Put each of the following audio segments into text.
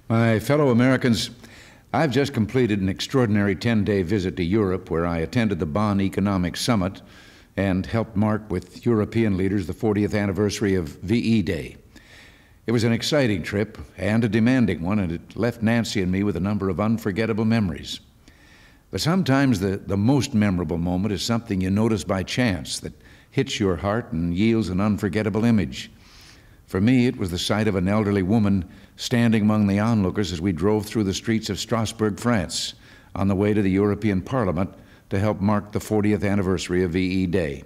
My fellow Americans, I've just completed an extraordinary 10-day visit to Europe where I attended the Bonn Economic Summit and helped mark with European leaders the 40th anniversary of VE Day. It was an exciting trip and a demanding one, and it left Nancy and me with a number of unforgettable memories. But sometimes the most memorable moment is something you notice by chance that hits your heart and yields an unforgettable image. For me, it was the sight of an elderly woman standing among the onlookers as we drove through the streets of Strasbourg, France, on the way to the European Parliament to help mark the 40th anniversary of VE Day.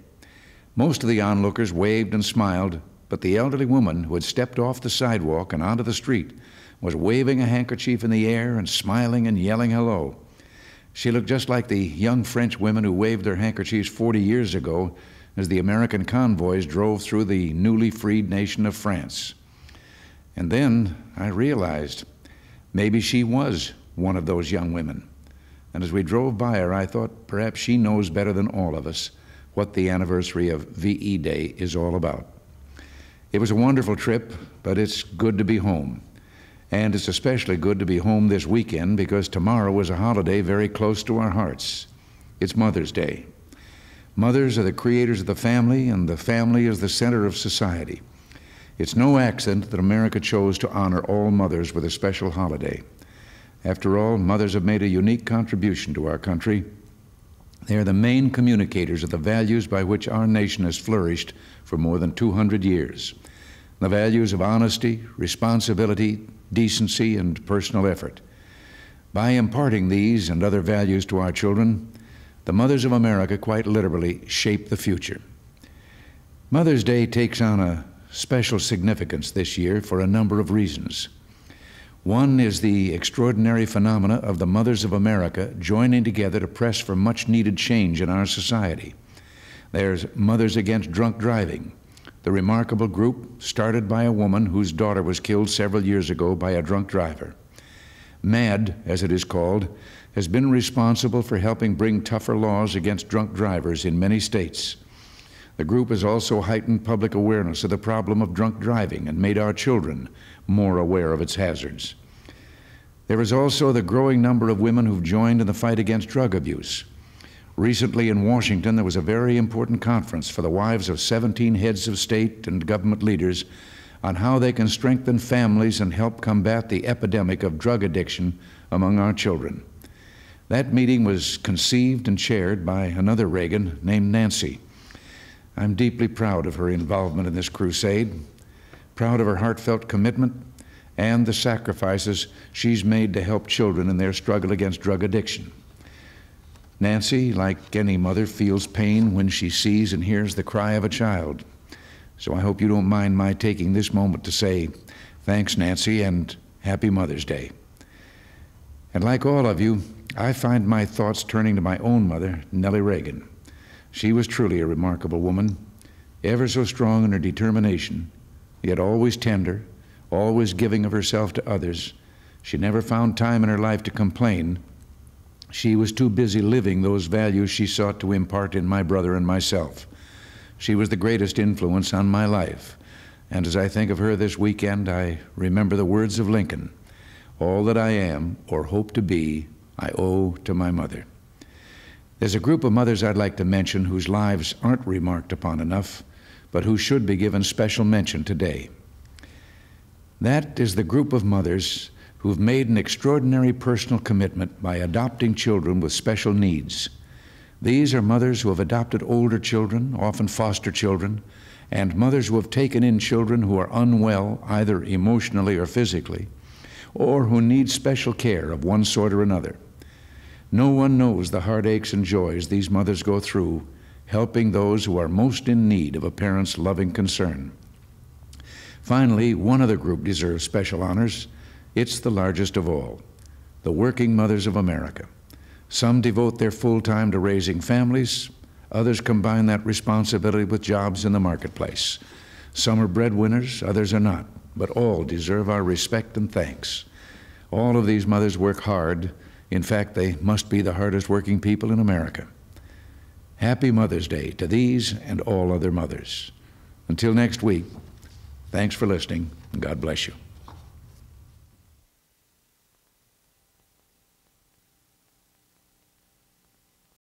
Most of the onlookers waved and smiled, but the elderly woman who had stepped off the sidewalk and onto the street was waving a handkerchief in the air and smiling and yelling hello. She looked just like the young French women who waved their handkerchiefs 40 years ago as the American convoys drove through the newly freed nation of France. And then I realized maybe she was one of those young women. And as we drove by her, I thought perhaps she knows better than all of us what the anniversary of VE Day is all about. It was a wonderful trip, but it's good to be home. And it's especially good to be home this weekend because tomorrow is a holiday very close to our hearts. It's Mother's Day. Mothers are the creators of the family, and the family is the center of society. It's no accident that America chose to honor all mothers with a special holiday. After all, mothers have made a unique contribution to our country. They are the main communicators of the values by which our nation has flourished for more than 200 years. The values of honesty, responsibility, decency, and personal effort. By imparting these and other values to our children, the mothers of America quite literally shape the future. Mother's Day takes on a special significance this year for a number of reasons. One is the extraordinary phenomena of the mothers of America joining together to press for much-needed change in our society. There's Mothers Against Drunk Driving, the remarkable group started by a woman whose daughter was killed several years ago by a drunk driver. MAD, as it is called, has been responsible for helping bring tougher laws against drunk drivers in many states. The group has also heightened public awareness of the problem of drunk driving and made our children more aware of its hazards. There is also the growing number of women who've joined in the fight against drug abuse. Recently in Washington, there was a very important conference for the wives of 17 heads of state and government leaders on how they can strengthen families and help combat the epidemic of drug addiction among our children. That meeting was conceived and chaired by another Reagan named Nancy. I'm deeply proud of her involvement in this crusade, proud of her heartfelt commitment and the sacrifices she's made to help children in their struggle against drug addiction. Nancy, like any mother, feels pain when she sees and hears the cry of a child. So I hope you don't mind my taking this moment to say thanks, Nancy, and happy Mother's Day. And like all of you, I find my thoughts turning to my own mother, Nellie Reagan. She was truly a remarkable woman, ever so strong in her determination, yet always tender, always giving of herself to others. She never found time in her life to complain. She was too busy living those values she sought to impart in my brother and myself. She was the greatest influence on my life. And as I think of her this weekend, I remember the words of Lincoln, "All that I am or hope to be, I owe to my mother." There's a group of mothers I'd like to mention whose lives aren't remarked upon enough, but who should be given special mention today. That is the group of mothers who've made an extraordinary personal commitment by adopting children with special needs. These are mothers who have adopted older children, often foster children, and mothers who have taken in children who are unwell, either emotionally or physically, or who need special care of one sort or another. No one knows the heartaches and joys these mothers go through, helping those who are most in need of a parent's loving concern. Finally, one other group deserves special honors. It's the largest of all, the working mothers of America. Some devote their full time to raising families. Others combine that responsibility with jobs in the marketplace. Some are breadwinners, others are not, but all deserve our respect and thanks. All of these mothers work hard. In fact, they must be the hardest working people in America. Happy Mother's Day to these and all other mothers. Until next week, thanks for listening, and God bless you.